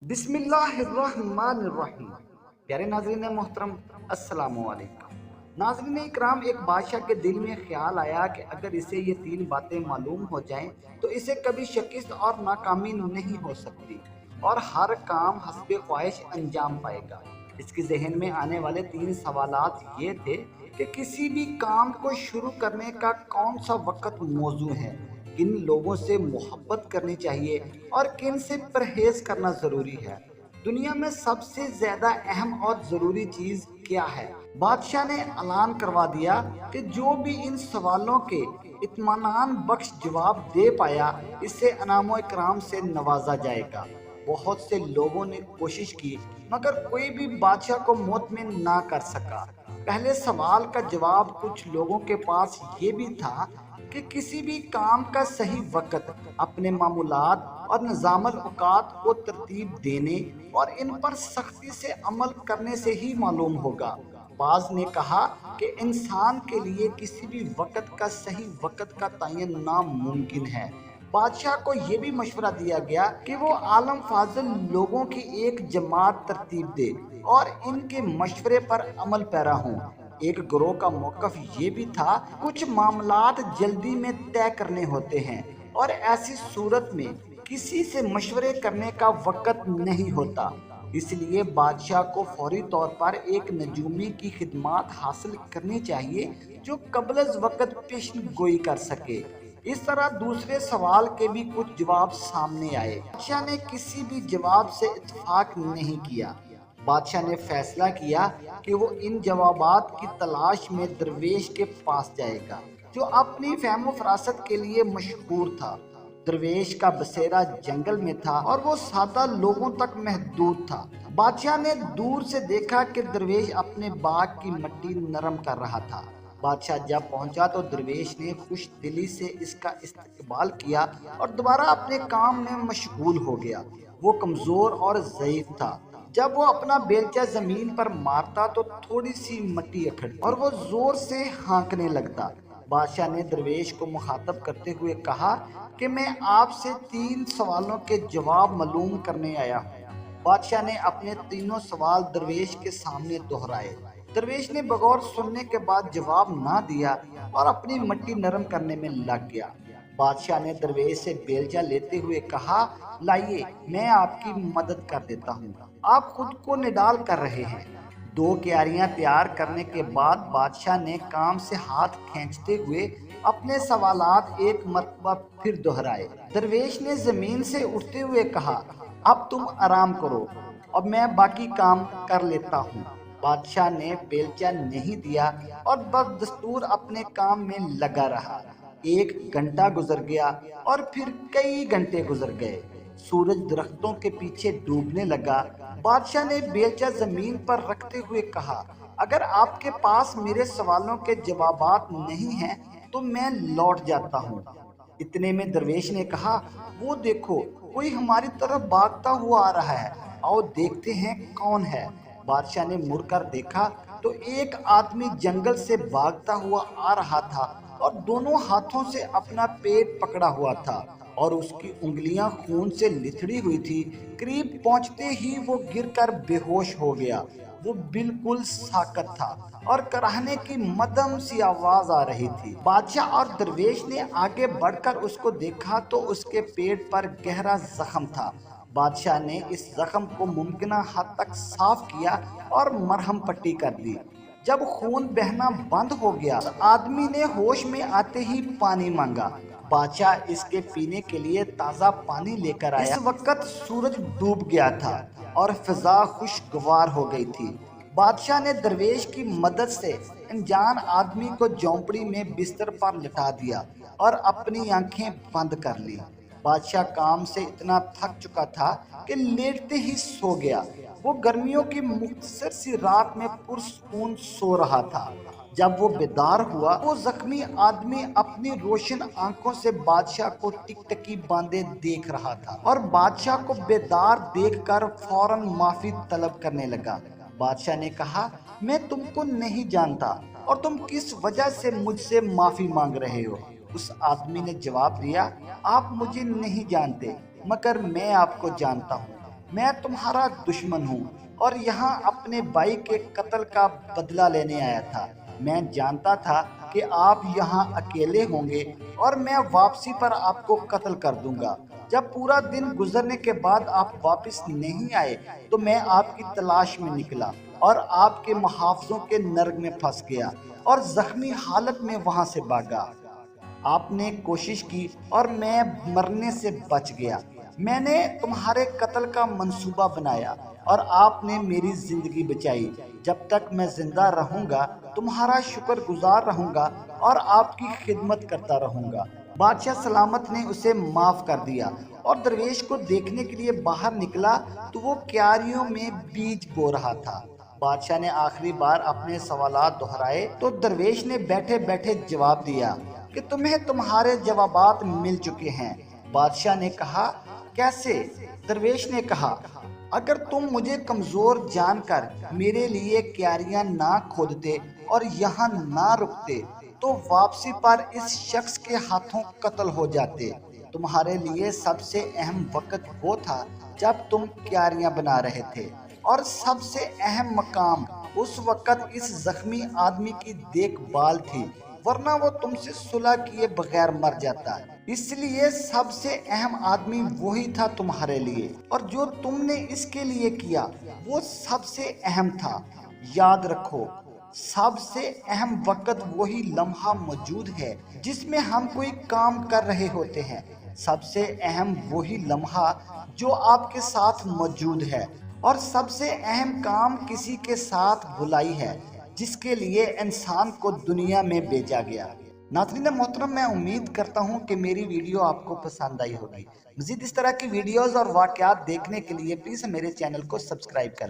बिस्मिल्लाहिर्रहमानिर्रहीम। प्यारे नाज़रीन मोहतरम, अस्सलाम वालेकुम। नाज़रीन इकराम, एक बादशाह के दिल में ख्याल आया कि अगर इसे ये तीन बातें मालूम हो जाएं तो इसे कभी शिकस्त और नाकामी नहीं हो सकती और हर काम हस्बे ख्वाहिश अंजाम पाएगा। इसके जहन में आने वाले तीन सवालात ये थे कि किसी भी काम को शुरू करने का कौन सा वक्त मौजू है, किन लोगों से मोहब्बत करनी चाहिए और किन से परहेज करना ज़रूरी है, दुनिया में सबसे ज़्यादा अहम और ज़रूरी चीज़ क्या है। बादशाह ने ऐलान करवा दिया कि जो भी इन सवालों के इत्मीनान बख्श जवाब दे पाया, इसे अनाम व इकराम से नवाजा जाएगा। बहुत से लोगों ने कोशिश की मगर कोई भी बादशाह को मुतमिन ना कर सका। पहले सवाल का जवाब कुछ लोगों के पास ये भी था कि किसी भी काम का सही वक्त अपने मामूलात और निज़ामुल औकात को तरतीब देने और इन पर सख्ती से अमल करने से ही मालूम होगा। बाज़ ने कहा कि इंसान के लिए किसी भी वक्त का सही वक्त का तयन नामुमकिन है। बादशाह को ये भी मशवरा दिया गया कि वो आलम फाजिल लोगों की एक जमात तरतीब दे और इनके मशवरे पर अमल पैरा हों। एक ग्रोह का मौक़िफ़ ये भी था, कुछ मामलात जल्दी में तय करने होते हैं और ऐसी सूरत में किसी से मशवरे करने का वक़्त नहीं होता। इसलिए बादशाह को फौरी तौर पर एक नजूमी की खिदमत हासिल करनी चाहिए जो कबल अज़ वक़्त पेशन गोई कर सके। इस तरह दूसरे सवाल के भी कुछ जवाब सामने आए। बादशाह ने किसी भी जवाब से इत्तेफाक नहीं किया। बादशाह ने फैसला किया कि वो इन जवाबात की तलाश में दरवेश के पास जाएगा, जो अपनी फहम फरासत के लिए मशहूर था। दरवेश का बसेरा जंगल में था और वो सादा लोगों तक महदूद था। बादशाह ने दूर से देखा कि दरवेश अपने बाग की मिट्टी नरम कर रहा था। बादशाह जब पहुंचा तो दरवेश ने खुश दिली से इसका इस्तकबाल किया और दोबारा अपने काम में मशगूल हो गया। वो कमज़ोर और ज़ईफ़ था। जब वो अपना बेलचा जमीन पर मारता तो थोड़ी सी मिट्टी अखड़ती और वो जोर से हाँकने लगता। बादशाह ने दरवेश को मुखातब करते हुए कहा कि मैं आपसे तीन सवालों के जवाब मालूम करने आया हूँ। बादशाह ने अपने तीनों सवाल दरवेश के सामने दोहराए। दरवेश ने बगौर सुनने के बाद जवाब ना दिया और अपनी मिट्टी नरम करने में लग गया। बादशाह ने दरवेश से बेलचा लेते हुए कहा, लाइए मैं आपकी मदद कर देता हूँ, आप खुद को निडाल कर रहे हैं। दो क्यारियां तैयार करने के बाद बादशाह ने काम से हाथ खींचते हुए अपने सवालात एक मरतबा फिर दोहराए। दरवेश ने जमीन से उठते हुए कहा, अब तुम आराम करो, अब मैं बाकी काम कर लेता हूँ। बादशाह ने बेलचा नहीं दिया और बदस्तूर अपने काम में लगा रहा। एक घंटा गुजर गया और फिर कई घंटे गुजर गए। सूरज दरख्तों के पीछे डूबने लगा। बादशाह ने बेलचा जमीन पर रखते हुए कहा, अगर आपके पास मेरे सवालों के जवाबात नहीं हैं तो मैं लौट जाता हूँ। इतने में दरवेश ने कहा, वो देखो कोई हमारी तरफ भागता हुआ आ रहा है, आओ देखते हैं कौन है। बादशाह ने मुड़कर देखा तो एक आदमी जंगल से भागता हुआ आ रहा था और दोनों हाथों से अपना पेट पकड़ा हुआ था और उसकी उंगलियां खून से लिथड़ी हुई थी। करीब पहुंचते ही वो गिरकर बेहोश हो गया। वो बिल्कुल साकत था और कराहने की मदम सी आवाज आ रही थी। बादशाह और दरवेश ने आगे बढ़कर उसको देखा तो उसके पेट पर गहरा जख्म था। बादशाह ने इस जख्म को मुमकिना हद तक साफ किया और मरहम पट्टी कर दी। जब खून बहना बंद हो गया, आदमी ने होश में आते ही पानी मांगा। बादशाह इसके पीने के लिए ताज़ा पानी लेकर आया। इस वक्त सूरज डूब गया था और फिजा खुशगवार हो गई थी। बादशाह ने दरवेश की मदद से अनजान आदमी को झोंपड़ी में बिस्तर पर लिटा दिया और अपनी आंखें बंद कर ली। बादशाह काम से इतना थक चुका था कि लेटते ही सो गया। वो गर्मियों की मुख्तसर सी रात में पुरसकून सो रहा था। जब वो बेदार हुआ, वो जख्मी आदमी अपनी रोशन आंखों से बादशाह को टिकटकी बांधे देख रहा था और बादशाह को बेदार देखकर फौरन माफी तलब करने लगा। बादशाह ने कहा, मैं तुमको नहीं जानता और तुम किस वजह से मुझसे माफी मांग रहे हो। उस आदमी ने जवाब दिया, आप मुझे नहीं जानते मगर मैं आपको जानता हूँ। میں تمہارا دشمن ہوں اور یہاں اپنے بھائی کے قتل کا بدلہ لینے آیا تھا۔ میں جانتا تھا کہ آپ یہاں اکیلے ہوں گے اور میں واپسی پر آپ کو قتل کر دوں گا۔ جب پورا دن گزرنے کے بعد آپ واپس نہیں آئے تو میں آپ کی تلاش میں نکلا اور آپ کے محافظوں کے نرگ میں پھنس گیا اور زخمی حالت میں وہاں سے بھاگا۔ آپ نے کوشش کی اور میں مرنے سے بچ گیا۔ میں نے تمہارے قتل کا منصوبہ بنایا اور آپ نے میری زندگی بچائی۔ جب تک میں زندہ رہوں گا تمہارا شکر گزار رہوں گا اور آپ کی خدمت کرتا رہوں گا۔ بادشاہ سلامت نے اسے معاف کر دیا اور درویش کو دیکھنے کے لیے باہر نکلا تو وہ کیاریوں میں بیج بو رہا تھا۔ بادشاہ نے آخری بار اپنے سوالات دہرائے تو درویش نے بیٹھے بیٹھے جواب دیا کہ تمہیں تمہارے جوابات مل چکے ہیں۔ بادشاہ نے کہا کیسے؟ درویش نے کہا اگر تم مجھے کمزور جان کر میرے لیے کیاریاں نہ کھودتے اور یہاں نہ رکتے تو واپسی پر اس شخص کے ہاتھوں قتل ہو جاتے۔ تمہارے لیے سب سے اہم وقت وہ تھا جب تم کیاریاں بنا رہے تھے اور سب سے اہم مقام اس وقت اس زخمی آدمی کی دیکھ بھال تھی، ورنہ وہ تم سے صلح کیے بغیر مر جاتا۔ اس لیے سب سے اہم آدمی وہی تھا تمہارے لیے، اور جو تم نے اس کے لیے کیا وہ سب سے اہم تھا۔ یاد رکھو سب سے اہم وقت وہی لمحہ موجود ہے جس میں ہم کوئی کام کر رہے ہوتے ہیں۔ سب سے اہم وہی لمحہ جو آپ کے ساتھ موجود ہے، اور سب سے اہم کام کسی کے ساتھ بھلائی ہے جس کے لیے انسان کو دنیا میں بھیجا گیا۔ ناظرین محترم، میں امید کرتا ہوں کہ میری ویڈیو آپ کو پسند آئی ہوگی۔ مزید اس طرح کی ویڈیوز اور واقعات دیکھنے کے لیے پلیز میرے چینل کو سبسکرائب کریں۔